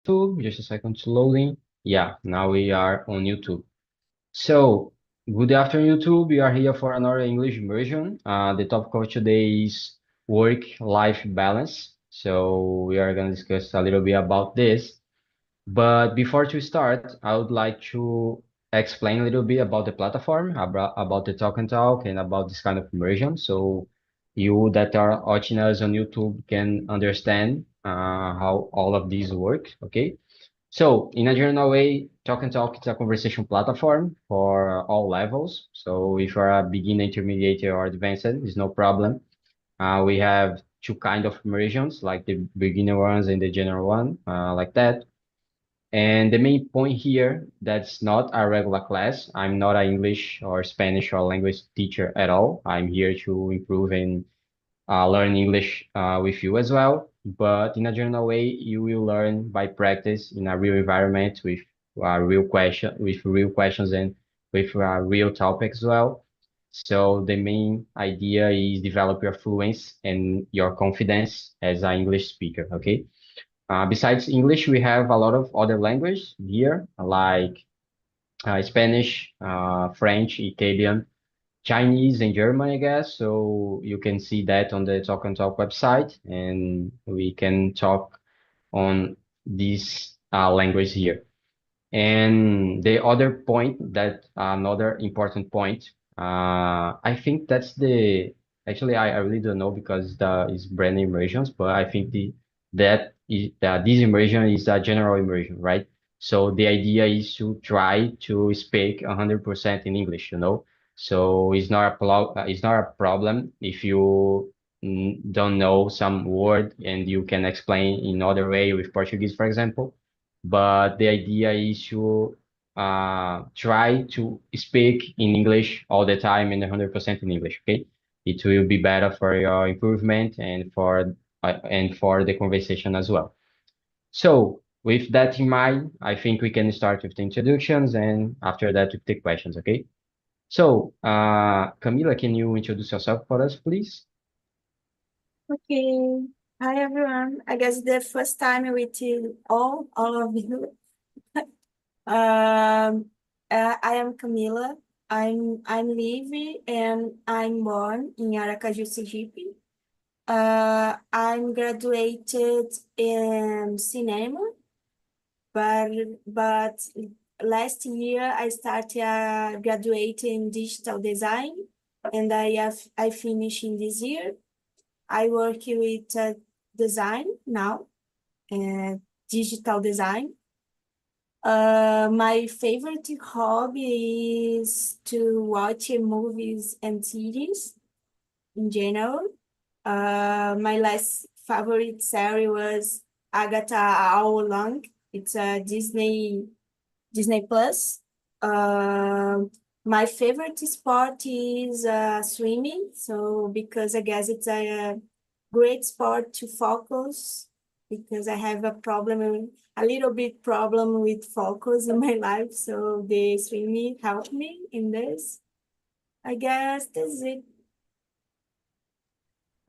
YouTube. Just a second to loading. Yeah, now we are on YouTube. So, good afternoon, YouTube. We are here for another English immersion. The topic of today is work-life balance. So, we are going to discuss a little bit about this. But before to start, I would like to explain a little bit about the platform, about the talk and talk, and about this kind of immersion. So you that are watching us on YouTube can understand how all of these work. Okay. So in a general way, talk and talk is a conversation platform for all levels. So if you're a beginner, intermediate, or advanced, it's no problem. We have two kind of immersions, like the beginner ones and the general one, like that. And the main point here, that's not a regular class. I'm not an English or Spanish or language teacher at all. I'm here to improve and learn English with you as well. But in a general way, you will learn by practice in a real environment with real questions and with real topics as well. So the main idea is develop your fluency and your confidence as an English speaker. Okay. Besides English, we have a lot of other languages here, like Spanish, French, Italian, Chinese, and German, I guess. So you can see that on the Talk and Talk website, and we can talk on this language here. And the other point that another important point, I think that's the actually I really don't know because the is brand immersions, but I think this immersion is a general immersion, right? So the idea is to try to speak 100% in English, you know. So it's not a problem if you don't know some word and you can explain in other way with Portuguese, for example, but the idea is to try to speak in English all the time and 100% in English. Okay, it will be better for your improvement and for the conversation as well. So with that in mind, I think we can start with the introductions and after that with the questions. Okay. So Camila, can you introduce yourself for us, please? Okay. Hi, everyone. I guess the first time with you all of you. I am Camila. I'm Livy and I'm born in Aracaju, Sergipe. I'm graduated in cinema, but but last year I started graduating digital design, and I finished in this year. I work with design now, uh, digital design. My favorite hobby is to watch movies and series in general. My last favorite series was Agatha All Along. It's a Disney Plus. Uh, my favorite sport is swimming. So because I guess it's a great sport to focus because I have a little bit problem with focus in my life. So the swimming helped me in this. I guess that's it.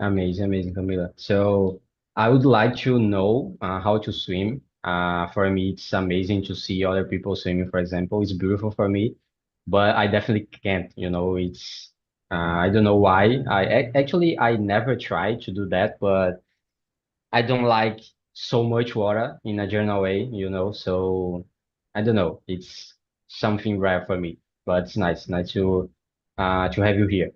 Amazing, amazing, Camila. So I would like to know how to swim. For me, it's amazing to see other people swimming, for example. It's beautiful for me, but I definitely can't, you know, I don't know why. Actually, I never tried to do that, but I don't like so much water in a general way, you know, so I don't know. It's something rare for me, but it's nice to have you here.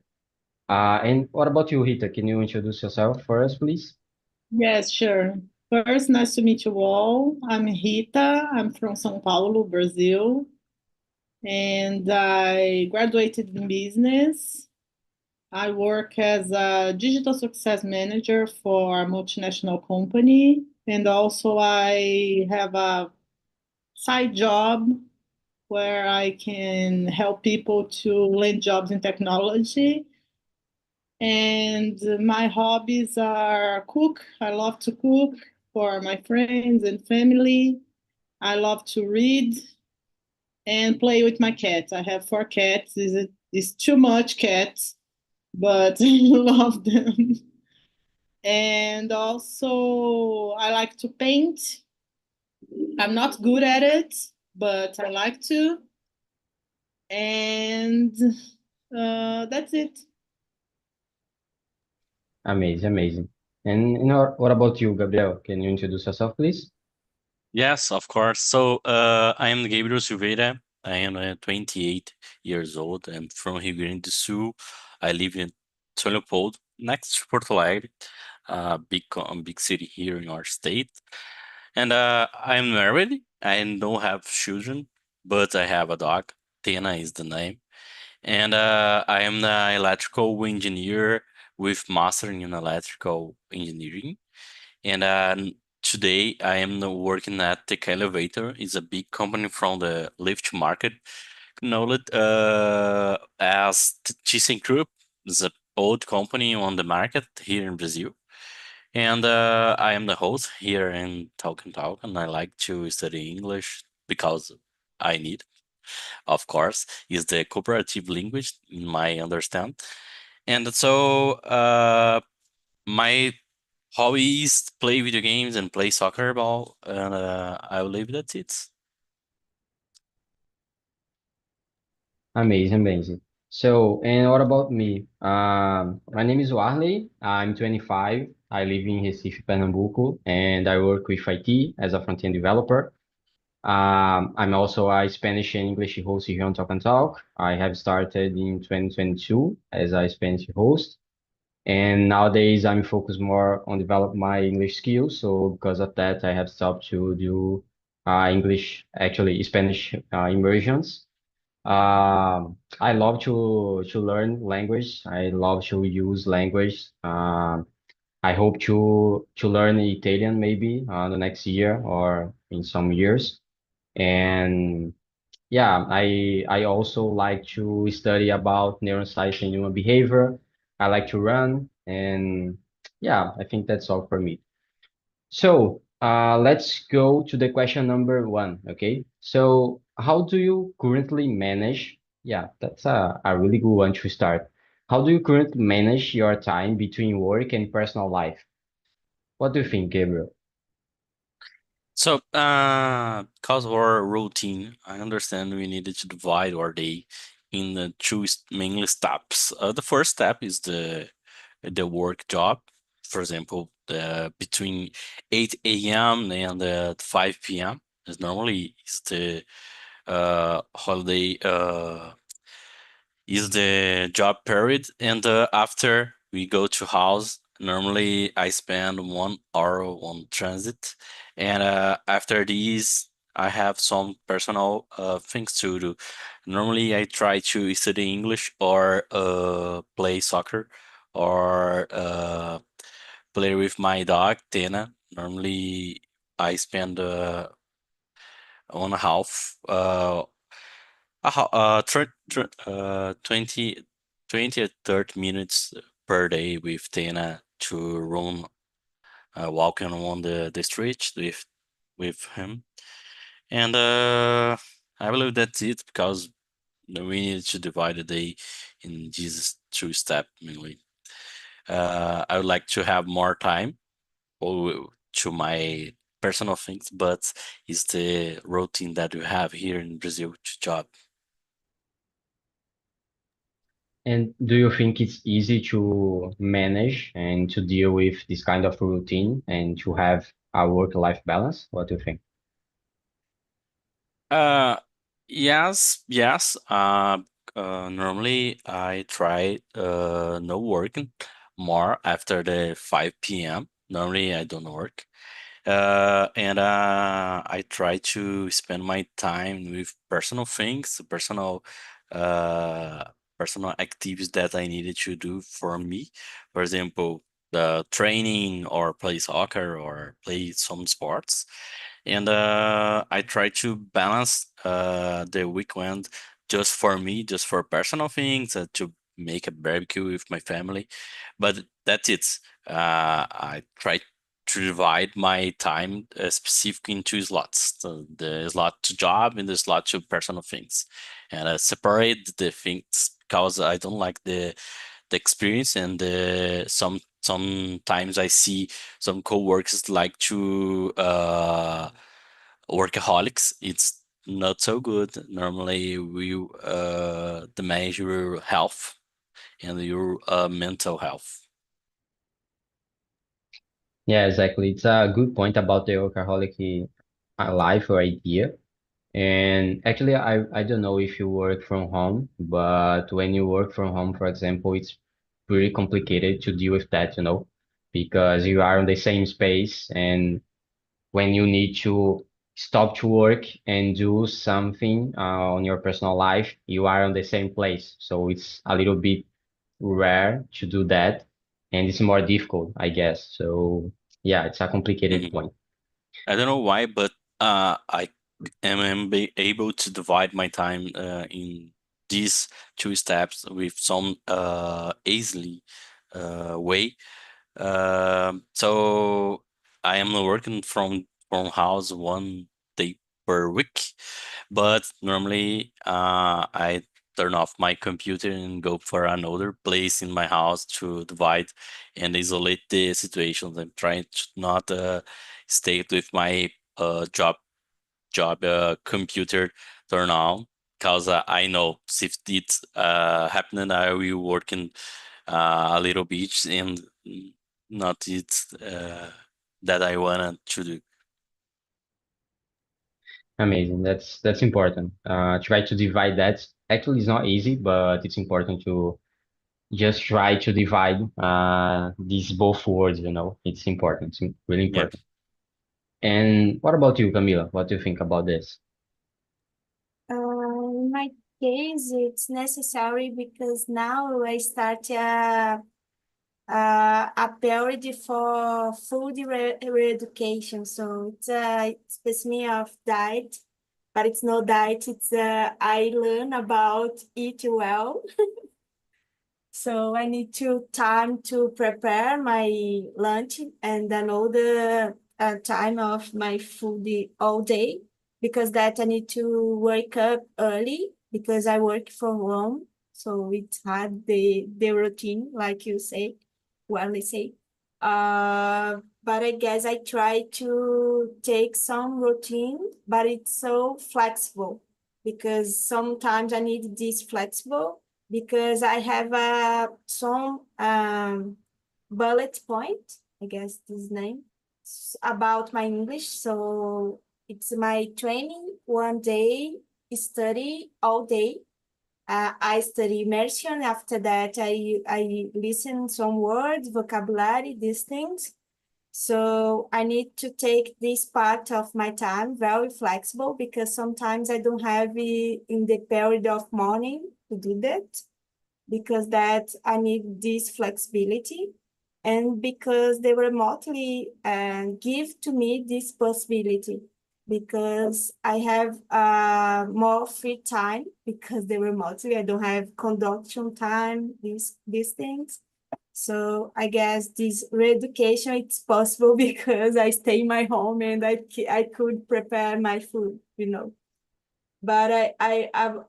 And what about you, Rita? Can you introduce yourself for us, please? Yes, sure. First, nice to meet you all. I'm Rita. I'm from São Paulo, Brazil, and I graduated in business. I work as a digital success manager for a multinational company, and also I have a side job where I can help people to land jobs in technology. And my hobbies are cook. I love to cook for my friends and family. I love to read and play with my cats. I have 4 cats. It's too much cats, but I love them. And also, I like to paint. I'm not good at it, but I like to. And that's it. Amazing, amazing. And what about you, Gabriel? Can you introduce yourself, please? Yes, of course. So, I am Gabriel Silveira. I am 28 years old and from Rio Grande do Sul. I live in São Leopoldo, next to Porto Alegre, big city here in our state. And I'm married. I don't have children, but I have a dog. Tena is the name. And I am the electrical engineer with master in electrical engineering. And today I am working at Tech Elevator. It's a big company from the lift market. Know it as ThyssenKrupp. It's a old company on the market here in Brazil. And I am the host here in Talk and Talk, and I like to study English because I need, of course, is the cooperative language in my understand. And so my hobby is play video games and play soccer ball, and I believe that's it. Amazing, amazing. So, and what about me? My name is Warley. I'm 25. I live in Recife, Pernambuco, and I work with IT as a front-end developer. I'm also a Spanish and English host here on Talk and Talk. I have started in 2022 as a Spanish host, and nowadays I'm focused more on develop my English skills. So because of that, I have stopped to do English, actually Spanish immersions. I love to learn language. I love to use language. I hope to learn Italian maybe the next year or in some years. And yeah, I also like to study about neuroscience and human behavior. I like to run, and yeah, I think that's all for me. So let's go to the question number one, okay? So how do you currently manage? Yeah, that's a really good one to start. How do you currently manage your time between work and personal life? What do you think, Gabriel? So, because of our routine, I understand we needed to divide our day in the two mainly steps. The first step is the work job. For example, between 8 a.m. and 5 p.m. is normally is the holiday is the job period, and after we go to house, normally I spend 1 hour on transit, and after these I have some personal things to do. Normally I try to study English or play soccer or play with my dog Tena. Normally I spend 1.5 20, 20 or 30 minutes per day with Tena to run, walking on the street with him. And I believe that's it because we need to divide the day in these two steps mainly. I would like to have more time to my personal things, but it's the routine that we have here in Brazil to job. And do you think it's easy to manage and to deal with this kind of routine and to have a work-life balance? What do you think? Uh, yes, yes. Normally I try no working more after the 5 p.m. Normally I don't work. And I try to spend my time with personal things, uh, personal activities that I needed to do for me. For example, the training or play soccer or play some sports. And I try to balance the weekend just for me, just for personal things, to make a barbecue with my family. But that's it. I try to divide my time specific into slots. So the slot to job and the slot to personal things, and I separate the things because I don't like the experience. And sometimes I see some coworkers like to workaholics, it's not so good. Normally, we damage your health and your mental health. Yeah, exactly. It's a good point about the workaholic life or idea. And actually, I don't know if you work from home, but when you work from home, for example, it's pretty complicated to deal with that, because you are in the same space, and when you need to stop to work and do something on your personal life, you are on the same place. So it's a little bit rare to do that, and it's more difficult, I guess. So yeah, it's a complicated Mhm. point. I don't know why, but I am able to divide my time in these two steps with some easily way. So I am working from house 1 day per week, but normally I turn off my computer and go for another place in my house to divide and isolate the situations. I'm trying to not stay with my job computer turn on because I know if it's happening, I will working a little bit and not it that I wanted to do. Amazing. That's important. Try to divide that. Actually, it's not easy, but it's important to just try to divide these both words, It's important. It's really Yeah. important. And what about you, Camila? What do you think about this? In my case, it's necessary because now I start a period for food re-education. So it's based me of diet, but it's no diet. It's I learn about eat well. So I need to time to prepare my lunch and another time of my food all day because that I need to wake up early because I work from home. So it's hard the routine, like you say, well, they say. But I guess I try to take some routine, but it's so flexible because sometimes I need this flexible because I have some bullet point, I guess this name, about my English. So it's my training 1 day, study all day. I study immersion. After that, I listen some words, vocabulary, these things. So I need to take this part of my time very flexible because sometimes I don't have it in the period of morning to do that because that I need this flexibility and because they remotely give to me this possibility because I have more free time because they remotely I don't have conduction time these things. So I guess this re-education it's possible because I stay in my home and I could prepare my food. But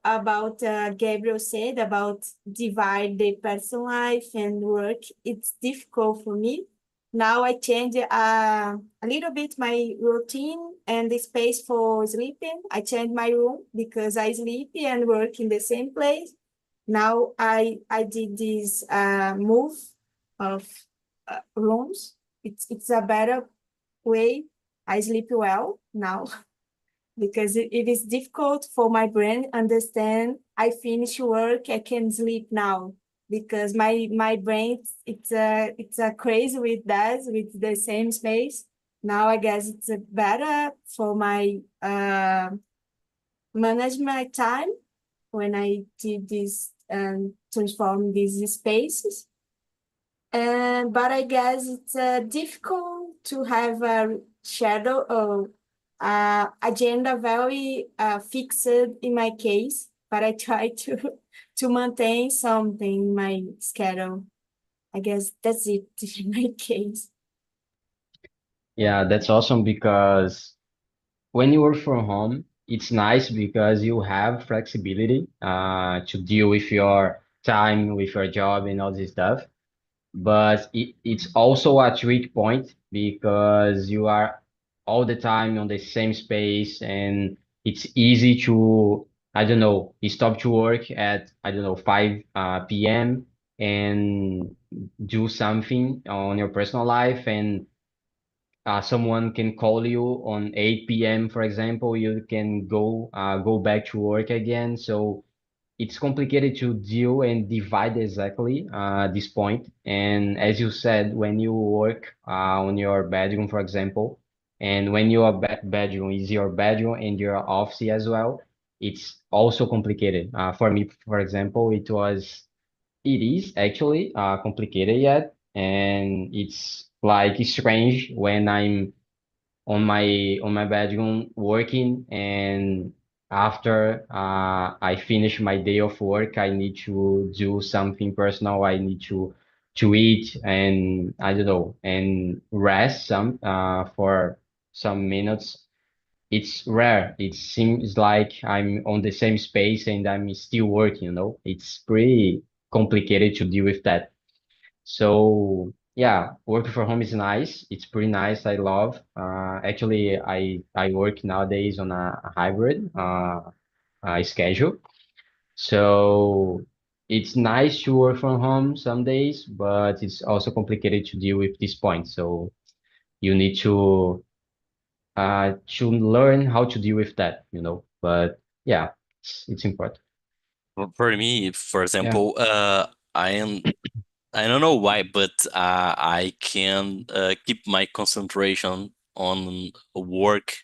about Gabriel said about divide the personal life and work, it's difficult for me. Now I change a little bit my routine and the space for sleeping. I change my room because I sleep and work in the same place. Now I did this move of rooms. It's a better way. I sleep well now because it is difficult for my brain understand I finish work, I can sleep now because my brain it's a crazy with that with the same space. Now I guess it's better for my manage my time when I did this and transform these spaces. And but I guess it's difficult to have a shadow or agenda very fixed in my case. But I try to to maintain something in my schedule. I guess that's it in my case. Yeah, that's awesome because when you work from home, it's nice because you have flexibility to deal with your time, with your job, and all this stuff. But it's also a trick point because you are all the time on the same space, and it's easy to, I don't know, you stop to work at, I don't know, 5 p.m. and do something on your personal life, and someone can call you on 8 p.m., for example, you can go back to work again. So it's complicated to deal and divide exactly this point. And as you said, when you work on your bedroom, for example, and when your bedroom is your bedroom and your office as well, it's also complicated. For me, for example, it is actually complicated yet, and it's like strange when I'm on my bedroom working, and after I finish my day of work, I need to do something personal. I need to eat, and I don't know, and rest some for some minutes. It's rare. It seems like I'm on the same space and I'm still working, you know. It's pretty complicated to deal with that. So yeah, working from home is nice. It's pretty nice. I love. Actually, I work nowadays on a hybrid schedule. So it's nice to work from home some days, but it's also complicated to deal with this point. So you need to learn how to deal with that, you know. But yeah, it's important. For me, for Yeah. example, I am I don't know why, but I can keep my concentration on work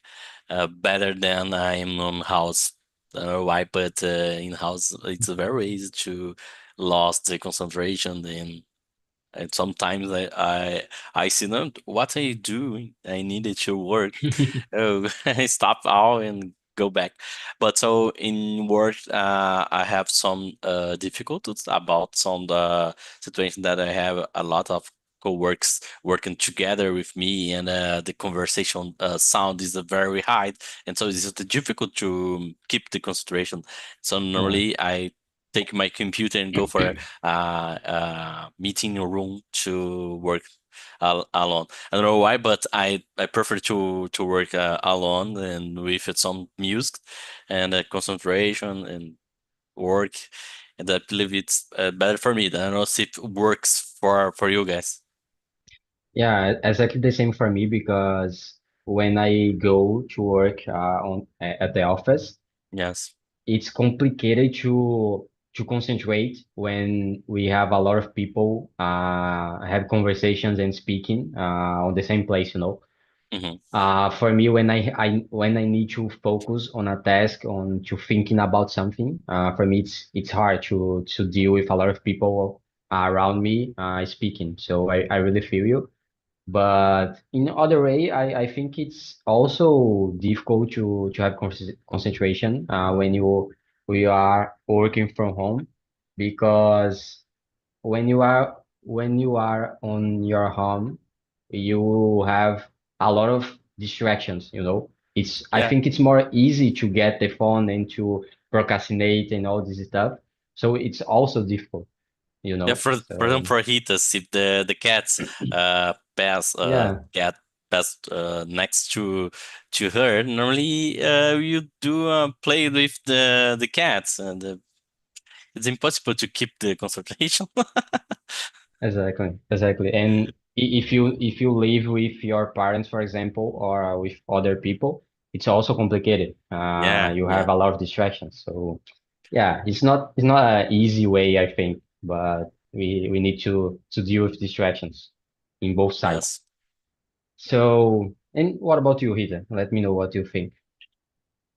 better than I'm on house. I don't know why, but in house it's very easy to lose the concentration, and sometimes I see them. What are you doing? I needed to work. Oh, stop all and go back. But so in work, I have some difficulties about some situation that I have a lot of co-works working together with me, and the conversation sound is very high, and so it's difficult to keep the concentration. So Yeah. normally I take my computer and go for meeting room to work alone. I don't know why, but I prefer to work alone and with some music and concentration and work, and I believe it's better for me. I don't know if it works for you guys. Yeah, exactly the same for me because when I go to work at the office, Yes. it's complicated to concentrate when we have a lot of people have conversations and speaking on the same place, you know. Hmm. For me, when I need to focus on a task, on to thinking about something, for me it's hard to deal with a lot of people around me speaking. So I really feel you. But in other way, I think it's also difficult to have concentration when we are working from home, because when you are on your home, you have a lot of distractions, you know. I Yeah. think it's more easy to get the phone and to procrastinate and all this stuff. So it's also difficult, you Yeah, know. for them, So for Hitas, if the cats pass yeah, cat pass next to her, normally you do play with the cats, and it's impossible to keep the concentration. exactly, exactly. And if you live with your parents, for example, or with other people, it's also complicated. Yeah, You yeah, have a lot of distractions. So yeah, it's not an easy way, I think, but we need to deal with distractions in both sides. yes. So, and what about you, Rita? Let me know what you think.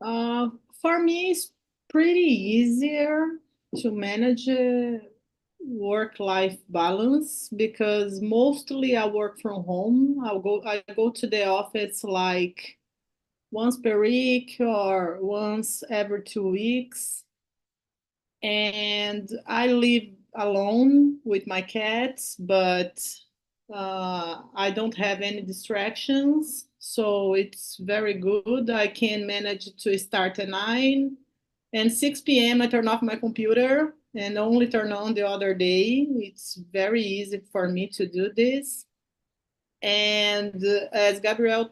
Uh, for me, it's pretty easier to manage work-life balance because mostly I work from home. I go to the office like once per week or once every 2 weeks. And I live alone with my cats, but I don't have any distractions, so it's very good. I can manage to start at 9 and 6 p.m. I turn off my computer and only turn on the other day. It's very easy for me to do this. And as Gabriel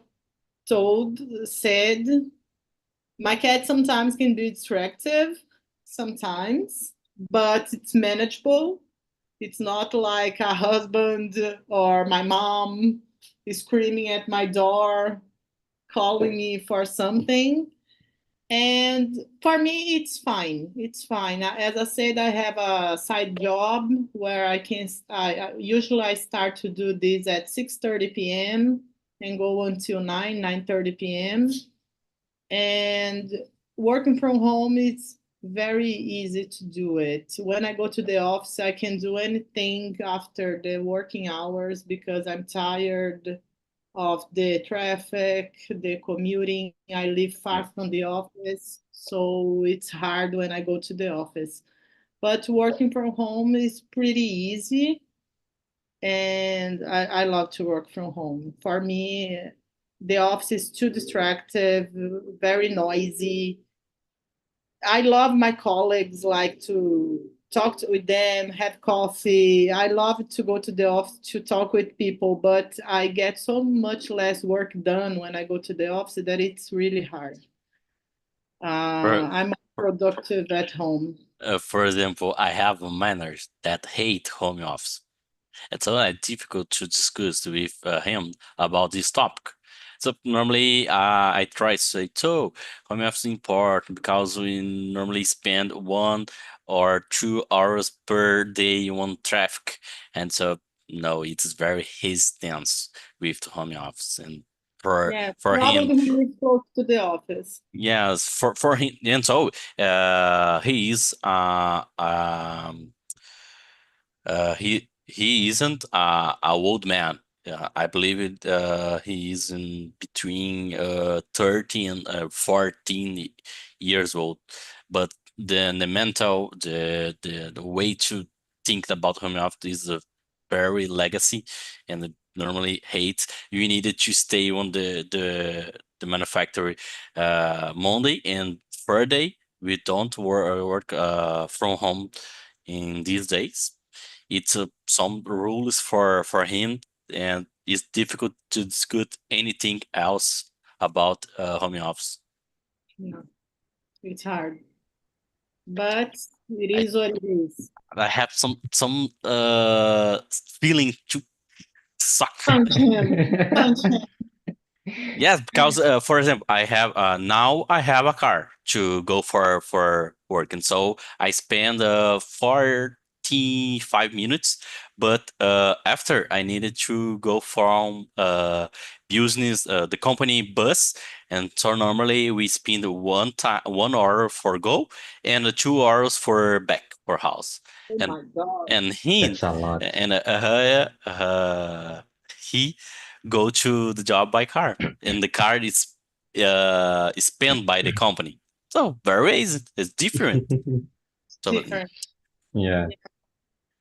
said, my cat sometimes can be distractive, sometimes, but it's manageable. It's not like a husband or my mom is screaming at my door, calling me for something. And for me, it's fine. It's fine. As I said, I have a side job where usually I start to do this at 6:30 p.m. and go until 9:30 p.m. And working from home is very easy to do it. When I go to the office, I can do anything after the working hours because I'm tired of the traffic, the commuting. I live far from the office, so it's hard when I go to the office. But working from home is pretty easy, and I love to work from home. For me, the office is too distractive, very noisy. I love my colleagues, like to with them, have coffee. I love to go to the office to talk with people, but I get so much less work done when I go to the office that it's really hard. For, I'm more productive at home. for example, I have manners that hate home office. It's very difficult to discuss with him about this topic. So normally I try to say, so home office is important because we normally spend 1 or 2 hours per day on traffic. And so, no, it's very hesitant with the home office. And Yeah, for him, probably he lives close to the office. yes, for him, and so he is he isn't a old man. I believe he is in between 30 and 14 years old. But the mental the way to think about home office is a very legacy, and it normally hates. You needed to stay on the manufacturer Monday and Friday. We don't work from home in these days. It's some rules for him, and it's difficult to discuss anything else about home office. Yeah, it's hard, but it I, is what it is. I have some feeling to suck. Punch him, punch him. Yes, because for example, I have now I have a car to go for work, and so I spend 45 minutes. But after I needed to go from business the company bus, and so normally we spend 1 hour for go and 2 hours for back for house, Oh and my God. and he That's a lot. and he go to the job by car, and the car is spent by the company. So very easy. It's different. So Different. Yeah,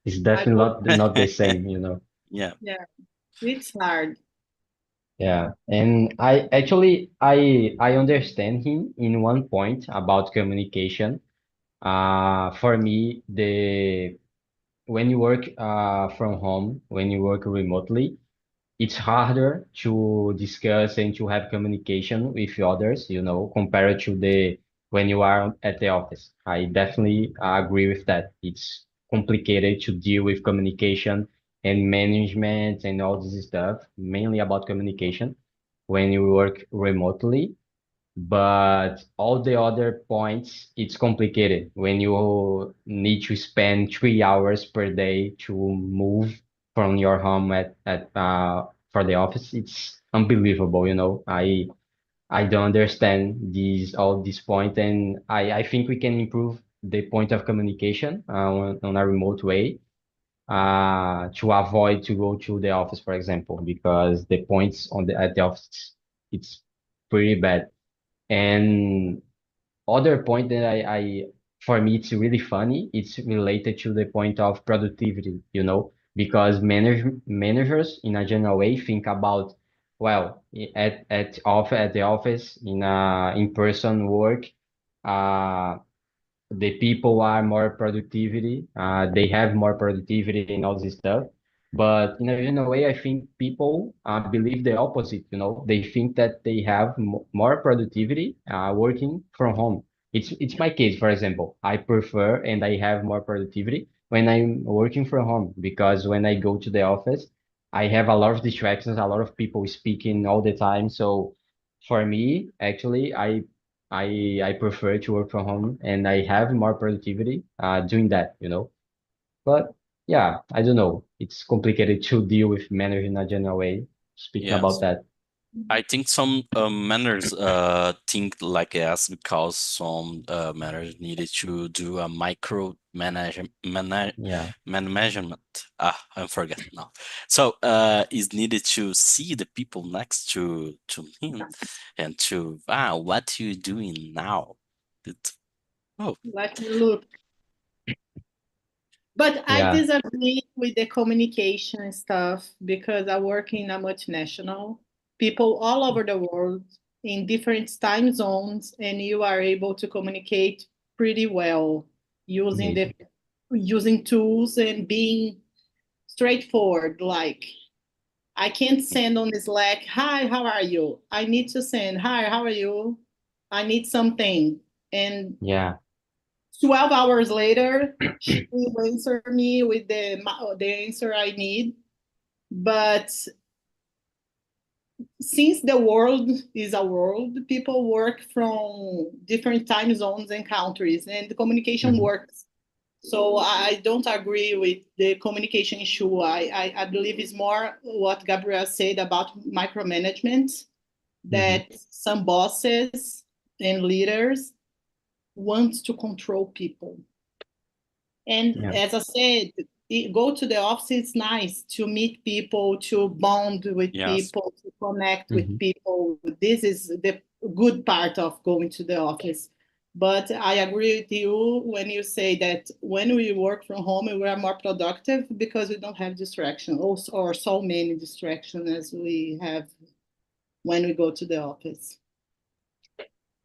it's I definitely go, not the same, you know. yeah. yeah, it's hard. Yeah, and I understand him in one point about communication. For me, the when you work from home, when you work remotely, it's harder to discuss and to have communication with others, you know, compared to the when you are at the office. I definitely agree with that. It's complicated to deal with communication and management and all this stuff, mainly about communication when you work remotely. But all the other points, it's complicated when you need to spend 3 hours per day to move from your home at for the office. It's unbelievable, you know. I don't understand these all these point, and I think we can improve the point of communication on a remote way to avoid to go to the office, for example, because the points on the at the office it's pretty bad. And other point that for me, it's really funny. It's related to the point of productivity, you know, because managers in a general way think about, well, at the office in in-person work, uh, the people are more productivity, they have more productivity and all this stuff. But in a way, I think people believe the opposite. They think that they have more productivity working from home. It's my case, for example. I prefer and I have more productivity when I'm working from home because when I go to the office, I have a lot of distractions, a lot of people speaking all the time. So for me, actually, I prefer to work from home and I have more productivity doing that. But yeah, I don't know. It's complicated to deal with managing a general way. Speaking about Yes. that. I think some managers think like us because some managers needed to do a micro Yeah. management. I'm forgetting now. So is needed to see the people next to him and to what you doing now? It, oh Let me look. But I Yeah. disagree with the communication stuff because I work in a multinational, people all over the world in different time zones, and you are able to communicate pretty well using the Amazing. using tools and being straightforward. Like I can't send on Slack, hi, how are you? I need to send, hi, how are you? I need something. And Yeah. 12 hours later, she will answer me with the answer I need. But since the world is a world, people work from different time zones and countries, and the communication Hmm. works. So I don't agree with the communication issue. I believe it's more what Gabriel said about micromanagement, Hmm. that some bosses and leaders want to control people. And Yeah. as I said, go to the office. It's nice to meet people, to bond with yes. people, to connect with Hmm. people. This is the good part of going to the office. But I agree with you when you say that when we work from home, we are more productive because we don't have distraction or so many distractions as we have when we go to the office.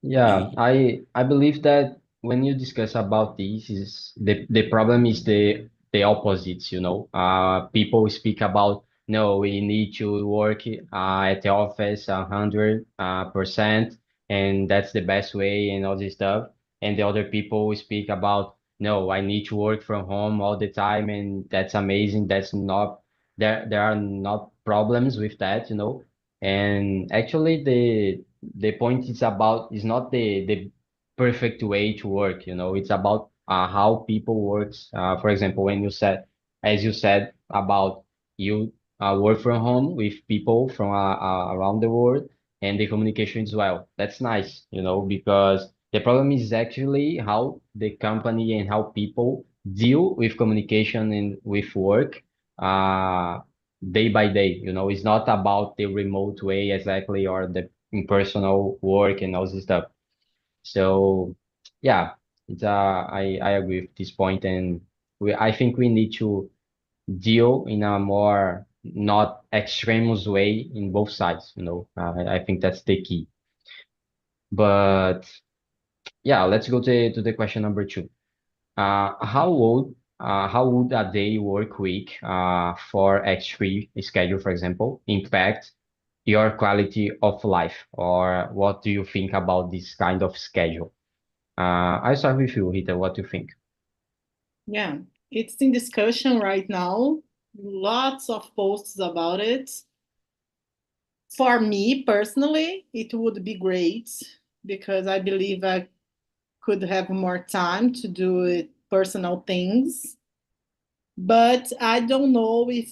Yeah, I believe that when you discuss about this, is the problem is the opposites. People speak about no, we need to work at the office 100%, and that's the best way and all this stuff. And the other people speak about no, I need to work from home all the time, and that's amazing. That's not there are not problems with that. And actually the point is not the perfect way to work. It's about how people works. For example, when you said, as you said about you work from home with people from around the world and the communication as well. That's nice, because the problem is actually how the company and how people deal with communication and with work. Day by day. It's not about the remote way exactly or the impersonal work and all this stuff. So yeah, I agree with this point, and I think we need to deal in a more not extremous way in both sides. I think that's the key. But yeah, let's go to the question number two. How would a day work week for X3 schedule, for example, impact your quality of life? Or what do you think about this kind of schedule? I start with you, Rita. What do you think? Yeah, it's in discussion right now. Lots of posts about it. For me personally, it would be great because I believe I could have more time to do it, personal things. But I don't know if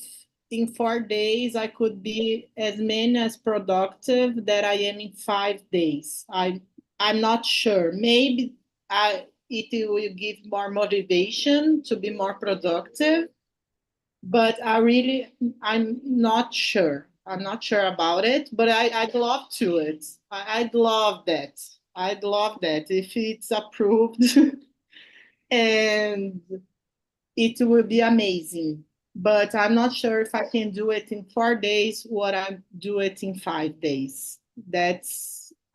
in 4 days I could be as many as productive that I am in 5 days. I'm not sure. Maybe it will give more motivation to be more productive, but I'm not sure. I'm not sure about it, but I'd love to it. I'd love that. I'd love that if it's approved, and it will be amazing. But I'm not sure if I can do it in 4 days, what I do it in 5 days.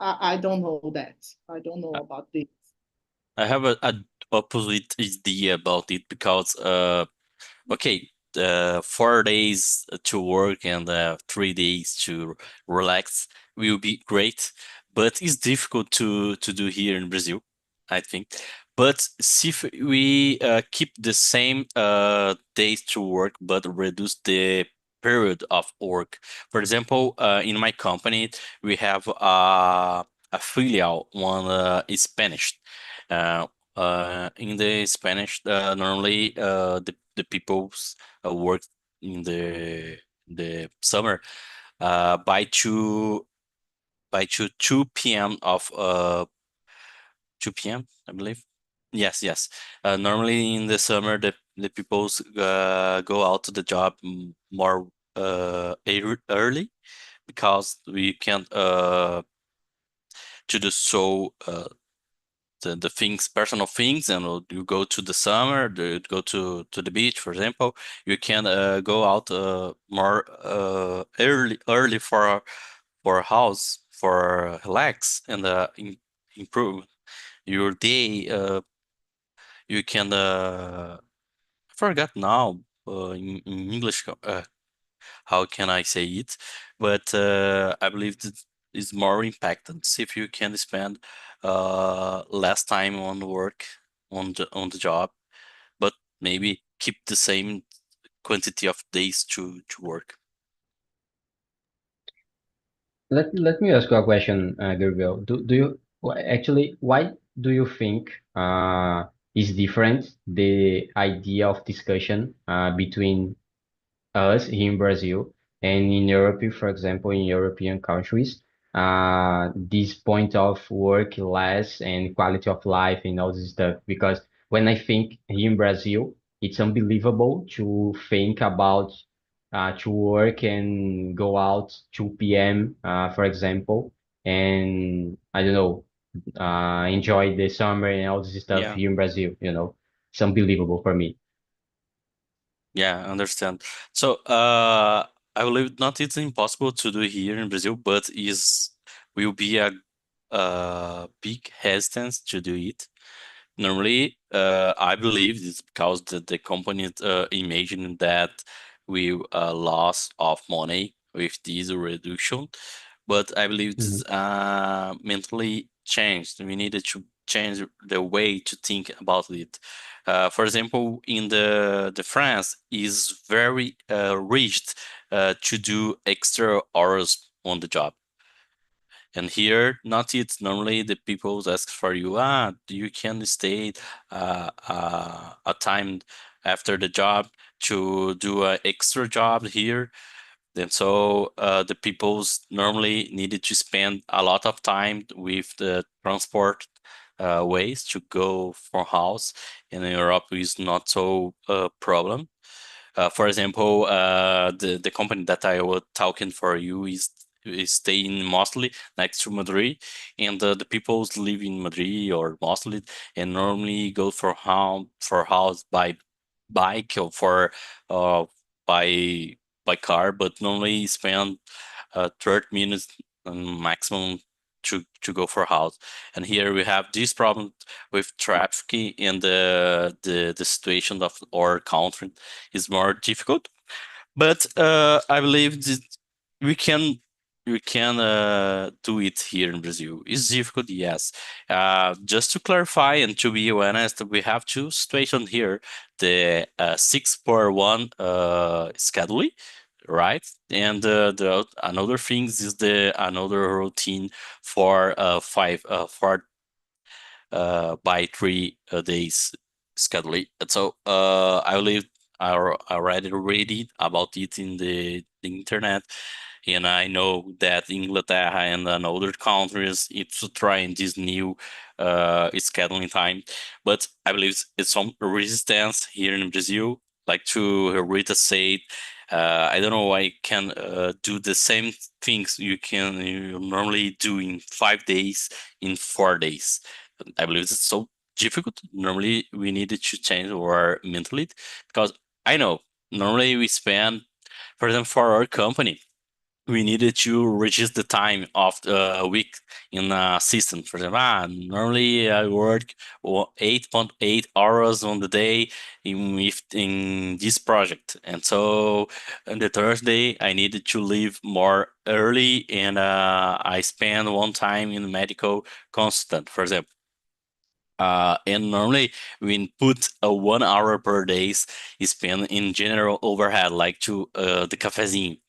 I don't know that. I don't know about this. I have a opposite idea about it because okay, 4 days to work and 3 days to relax will be great, but it's difficult to do here in Brazil, I think. But if we keep the same days to work but reduce the period of work. For example, in my company, we have a filial, one is Spanish. Uh, in the Spanish, normally the people work in the summer by 2 p.m. of 2 p.m. I believe. Yes, yes. Normally in the summer, the people go out to the job more early because we can't to do so the things, personal things, and you go to the summer, go to the beach, for example. You can go out more early for a house for relax and improve your day. You can I forgot now in English how can I say it, but I believe that is more impacted if you can spend less time on work on the job, but maybe keep the same quantity of days to work. Let me ask you a question, Gabriel. Do you actually, why do you think is different the idea of discussion between us here in Brazil and in Europe, for example, in European countries, this point of work less and quality of life and all this stuff. Because when I think here in Brazil, it's unbelievable to think about to work and go out 2 p.m., for example, and I don't know, enjoy the summer and all this stuff Yeah, here in Brazil, you know. It's unbelievable for me. yeah, I understand. So I believe not it's impossible to do here in Brazil, but is will be a big hesitance to do it. Normally, I believe it's because the company imagine that we loss of money with this reduction, but I believe Mhm. this mentally changed. We needed to change the way to think about it. For example, in the France is very rigid to do extra hours on the job. And here, not it. Normally, the people ask for you. You can stay a time after the job to do an extra job here. And so the people's normally needed to spend a lot of time with the transport ways to go from house. And in Europe is not so problem. For example, the company that I was talking for you is staying mostly next to Madrid, and the people live in Madrid or mostly, and normally go for house by bike or for uh, by by car, but normally spend 30 minutes maximum to go for a house. And here we have this problem with traffic and the situation of our country is more difficult. But I believe that we can we can do it here in Brazil. It's difficult, yes. Just to clarify and to be honest, we have two situations here: the 6 per 1 scheduling, right? And the another things is the another routine for 4 by 3 days schedule. And so I believe I already read it about it in the internet, and I know that Inglaterra and other countries it's trying this new scheduling time, but I believe it's some resistance here in Brazil, like to Rita said. I don't know. I can do the same things you normally do in 5 days in 4 days. I believe it's so difficult. Normally, we needed to change our mentality because I know normally we spend, for example, for our company. we needed to reduce the time of the week in a system. For example, normally I work 8.8 hours on the day in this project, and so on the Thursday I needed to leave more early, and I spend one time in medical constant, for example. And normally we put a 1 hour per day is spent in general overhead, like to the cafezinho.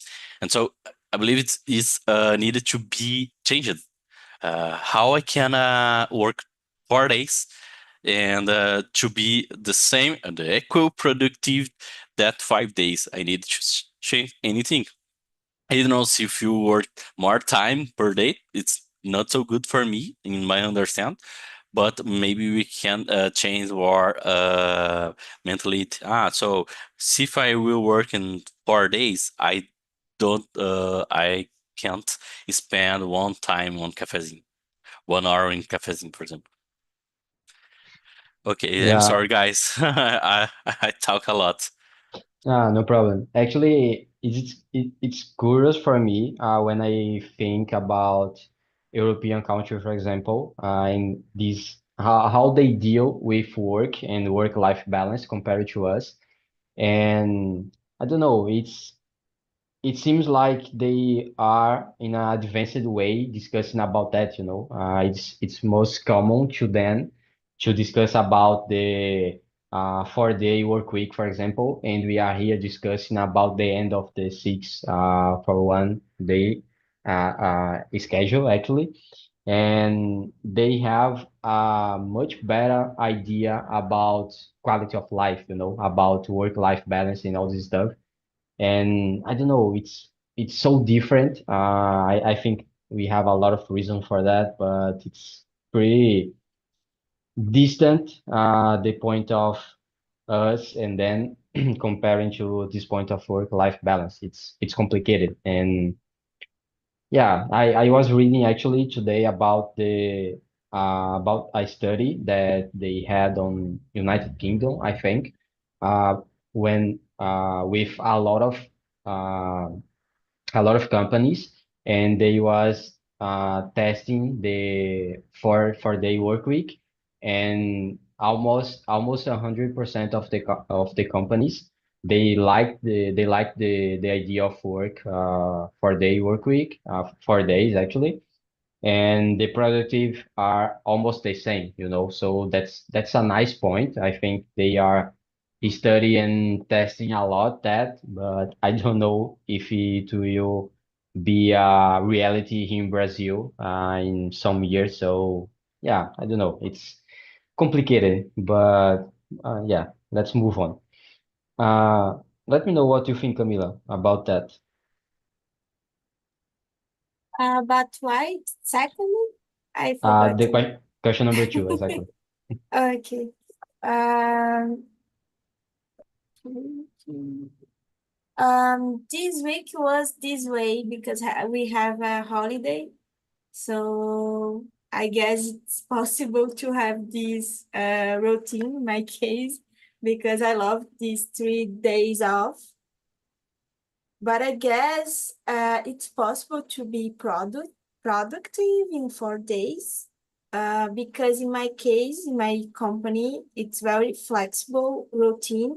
And so I believe it's needed to be changed. How I can work 4 days and to be the same, the equal productive that 5 days. I need to change anything. I don't know if you work more time per day. It's not so good for me, in my understand, but maybe we can change our mentality. So see if I will work in 4 days, I can't spend one time on cafezinho, 1 hour in cafezinho, for example. Okay, I'm Yeah, sorry, guys. I talk a lot. no problem. Actually, it's curious for me when I think about European country, for example, in this how they deal with work and work-life balance compared to us. And I don't know, it seems like they are in an advanced way discussing about that, you know. It's most common to them to discuss about the 4-day work week, for example, and we are here discussing about the end of the six for one day schedule actually, and they have a much better idea about quality of life, you know, about work-life balance and all this stuff. And I don't know, it's so different. I think we have a lot of reason for that, but it's pretty distant, the point of us, and then comparing to this point of work-life balance, it's complicated. And yeah, I was reading actually today about the about a study that they had on United Kingdom, I think, when with uh, a lot of companies, and they was testing the four-day work week, and almost 100% of of the companies, they like the idea of work 4-day work week, 4 days actually, and the productive are almost the same, you know. So that's a nice point. I think they are studying and testing a lot that, but I don't know if it will be a reality here in Brazil in some years. So yeah, I don't know. It's complicated, but yeah, let's move on. Let me know what you think, Camila, about that. But why? Second, I forgot The to. question number two, exactly. Okay. Um, this week was this way because we have a holiday, so I guess it's possible to have this routine in my case because I love these 3 days off. But I guess it's possible to be productive in 4 days because in my case, in my company, it's very flexible routine,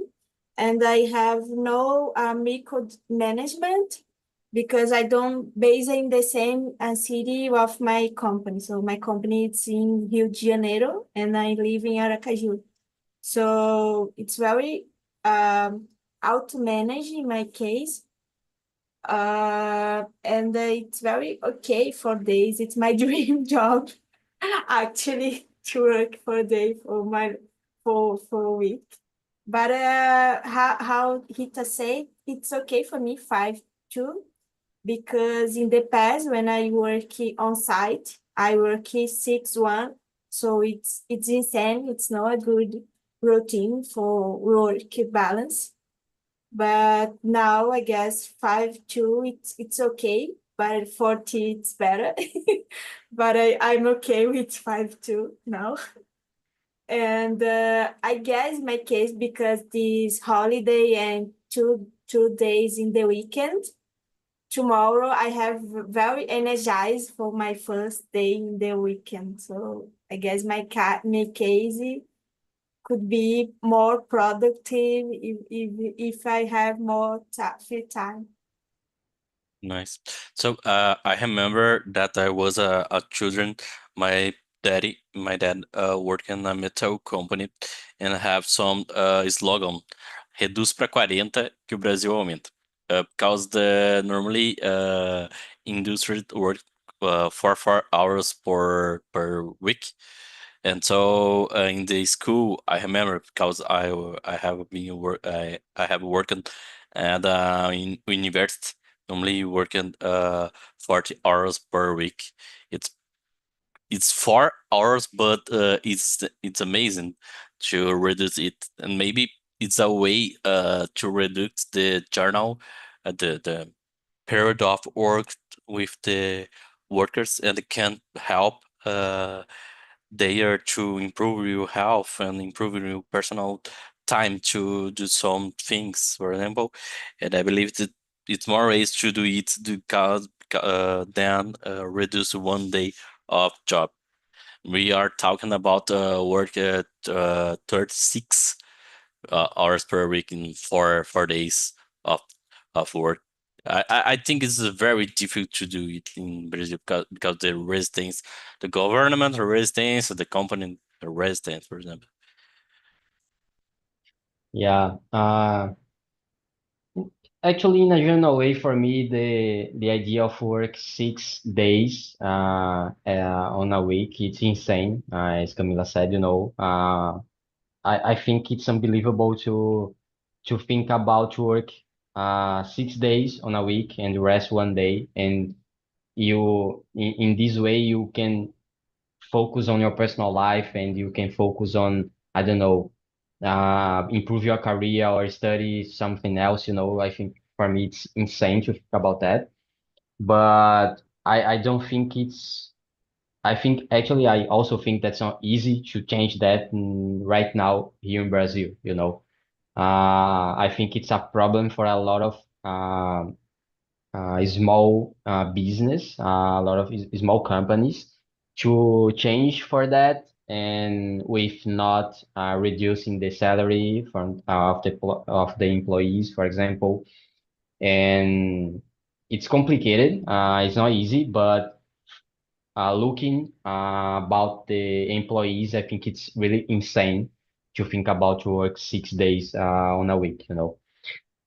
and I have no micro management because I don't base in the same city of my company. So my company is in Rio de Janeiro, and I live in Aracaju. So it's very auto managed in my case, and it's very okay for days. It's my dream job, actually, to work for a day for a week. But how Rita said, it's okay for me 5 too, because in the past when I work on site, I work 6-1, so it's insane. It's not a good routine for work balance. But now I guess 5-2, it's okay, but 40 it's better. But I'm okay with 5-2 now. And I guess my case, because this holiday and two days in the weekend, tomorrow I have very energized for my first day in the weekend. So I guess my case could be more productive if I have more free time. Nice. So I remember that I was a children. My my dad worked in a metal company and have some slogan, reduz para 40 que o Brasil aumenta. Because the normally industry work 4 hours per week. And so in the school, I remember because I have been work I have worked at in university. Normally working 40 hours per week. It's it's 4 hours, but it's amazing to reduce it, and maybe it's a way to reduce the journal, the period of work with the workers, and it can help there to improve your health and improve your personal time to do some things, for example. And I believe that it's more ways to do it because than reduce 1 day of job. We are talking about work at 36 hours per week in 4 days of work. I think it's very difficult to do it in Brazil because the residents, the government residents, the company residents, for example. Yeah. Actually, in a general way, for me, the idea of work 6 days on a week, it's insane. As Camila said, I think it's unbelievable to think about work 6 days on a week and rest one day, and in this way you can focus on your personal life and you can focus on, I don't know, improve your career or study something else. I think for me it's insane to think about that. But I don't think I think actually I also think that's not easy to change that right now here in Brazil. I think it's a problem for a lot of small business, a lot of small companies to change for that, and with not reducing the salary of the employees, for example. And it's complicated. It's not easy, but looking about the employees, I think it's really insane to think about to work 6 days on a week.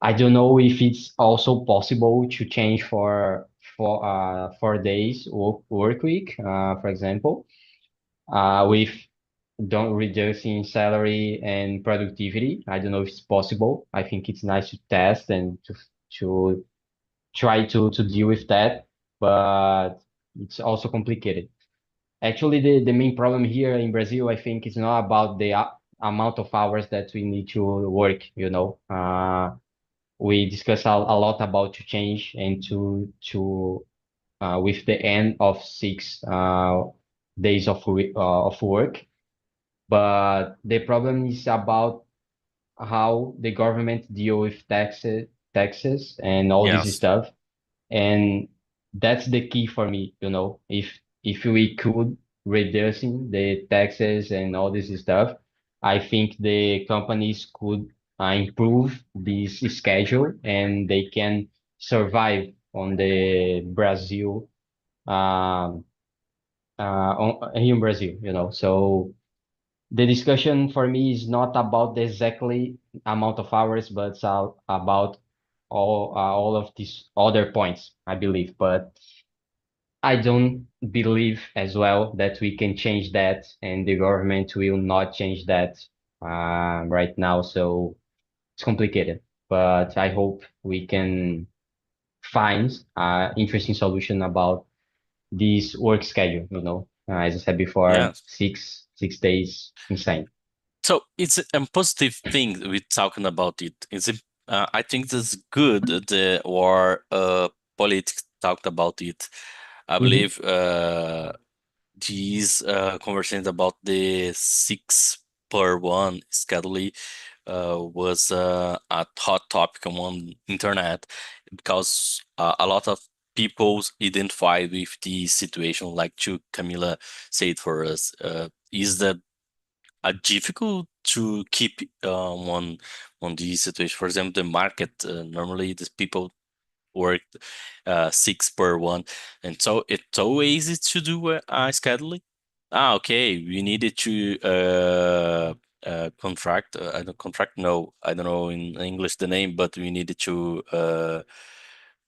I don't know if it's also possible to change for 4 days work week, for example, with don't reducing salary and productivity. I don't know if it's possible. I think it's nice to test and to try to deal with that, but it's also complicated. Actually, the main problem here in Brazil, I think, is not about the amount of hours that we need to work. We discuss a lot about to change and to with the end of 6 days of work. But the problem is about how the government deal with taxes and all this Yes. stuff. And that's the key for me. If we could reducing the taxes and all this stuff, I think the companies could improve this schedule and they can survive on the Brazil, um, here in Brazil. So the discussion for me is not about the exactly amount of hours, but it's about all of these other points, I believe. But I don't believe as well that we can change that, and the government will not change that right now. So it's complicated, but I hope we can find interesting solution about this work schedule. As I said before, Yes. six days, insane. So it's a positive thing we're talking about it. I think that's good. The war politics talked about it. I Hmm. believe these conversations about the 6 per 1 schedule was a hot topic on internet, because a lot of people identify with the situation, like to Camila said for us. Is that difficult to keep on the situation? For example, the market, normally the people work 6 per 1, and so it's always easy to do a scheduling. Okay, we needed to contract. I don't contract. No, I don't know in English the name, but we needed to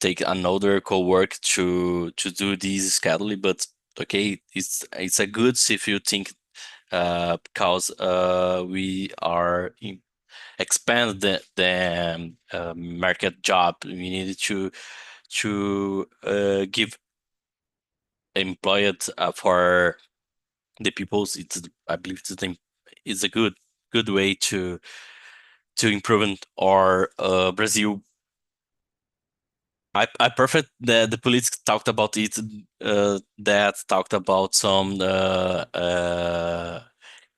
take another co-work to do this scheduling. But okay, it's a good if you think, because we are expand the market job. We needed to give employed for the peoples. I believe it's a good way to improve our Brazil. I prefer the police talked about it, that talked about some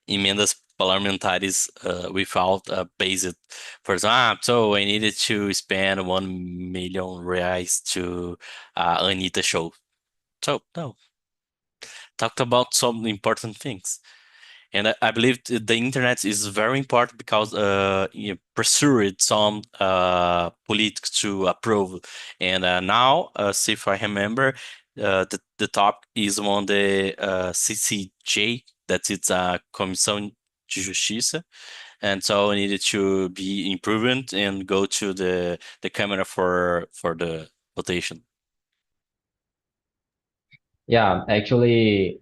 emendas parlamentares without a basic. For example, so I needed to spend 1 million reais to Anitta show. So no, talked about some important things. And I believe the internet is very important because you pursued some politics to approve. And now, if I remember, the top is on the CCJ, that it's a Comissão de Justiça. And so I needed to be improved and go to the camera for the votation. Yeah, actually,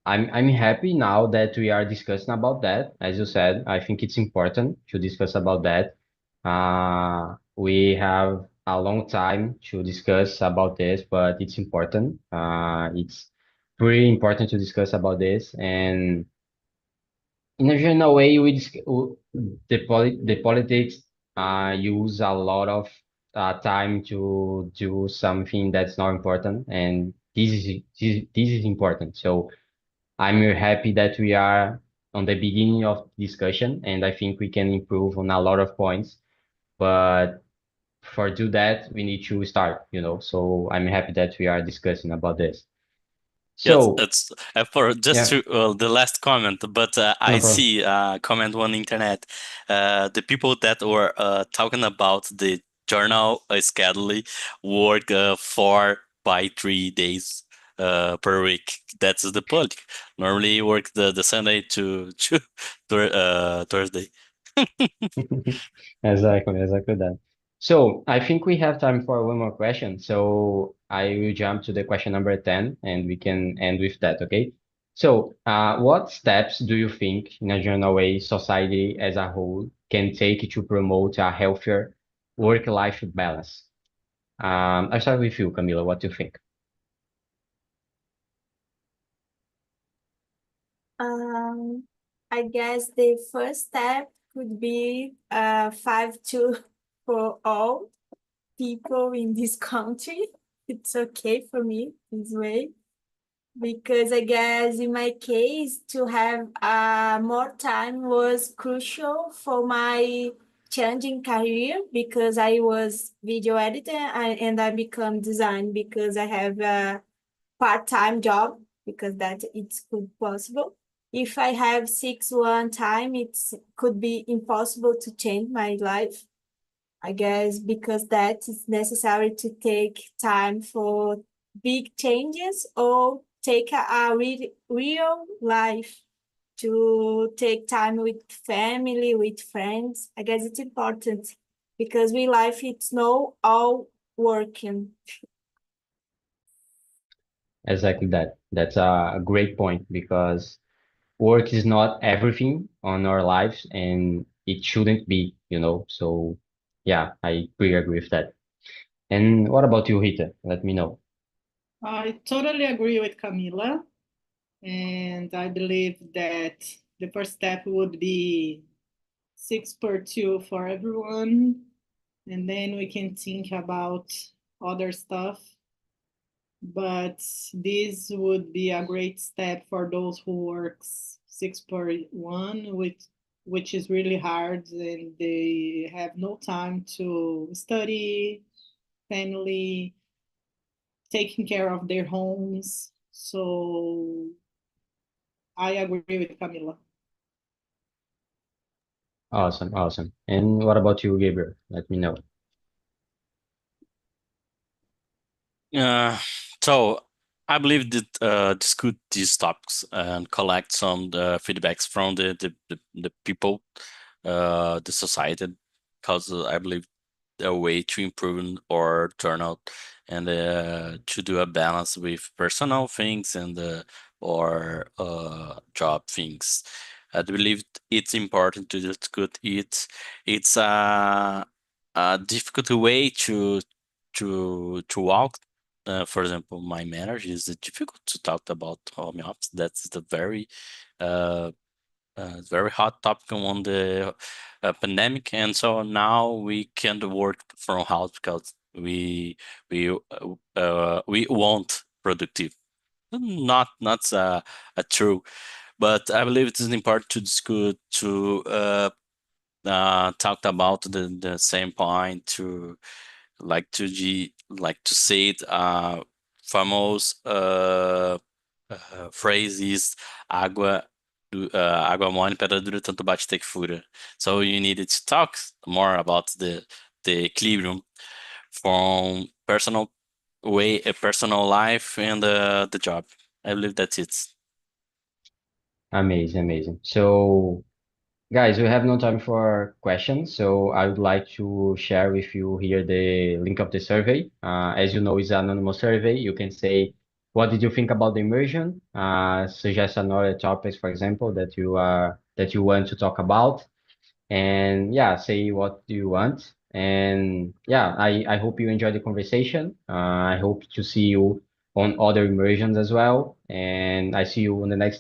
I'm happy now that we are discussing about that. As you said, I think it's important to discuss about that. We have a long time to discuss about this, but it's important. It's pretty important to discuss about this. And in a general way, the politics use a lot of time to do something that's not important, and this is important. So I'm very happy that we are on the beginning of discussion, and I think we can improve on a lot of points. But for do that, we need to start, you know. So I'm happy that we are discussing about this. Yes, So it's for just yeah, to the last comment, but no I problem. see comment on internet, the people that were talking about the journal schedule work 4 by 3 days per week. That's the politic. Normally you work the Sunday to Thursday. Exactly that. So I think we have time for one more question. So I will jump to the question number 10 and we can end with that, okay? So what steps do you think, in a general way, society as a whole can take to promote a healthier work-life balance? I'll start with you, Camila. What do you think? I guess the first step could be 5-2 for all people in this country. It's okay for me this way because I guess in my case to have more time was crucial for my changing career because I was video editor and I become design because I have a part-time job because that it's good possible. If I have 6 one time, it could be impossible to change my life. I guess because that is necessary to take time for big changes or take a real life to take time with family, with friends. I guess it's important because we life it's no all working. Exactly that. That's a great point because work is not everything on our lives and it shouldn't be, you know. So yeah, I pretty agree with that. And what about you, Rita? Let me know. I totally agree with Camila, and I believe that the first step would be 6 per 2 for everyone, and then we can think about other stuff. But this would be a great step for those who works 6 per 1, which is really hard, and they have no time to study family, taking care of their homes. So I agree with Camila. Awesome, awesome. And what about you, Gabriel? Let me know. Uh, so I believe that discuss these topics and collect some feedbacks from the people, the society, because I believe a way to improve our turnout and to do a balance with personal things and or job things. I believe it's important to discuss it. It's a difficult way to walk. For example, my manager is difficult to talk about home office. That's the uh, very hot topic on the pandemic, and so now we can't work from house because we want productive. Not a true, but I believe it is important to discuss to talk about the same point to like to say it famous phrase is água água mole em pedra dura tanto bate até que fura. So you needed to talk more about the equilibrium from personal way, a personal life and the job. I believe that's it. Amazing, amazing. So, guys, we have no time for questions, so I would like to share with you here the link of the survey. As you know, it's an anonymous survey. You can say, what did you think about the immersion? Suggest another topics, for example, that you want to talk about, and yeah, say what do you want. And yeah, I hope you enjoy the conversation. I hope to see you on other immersions as well, and I see you on the next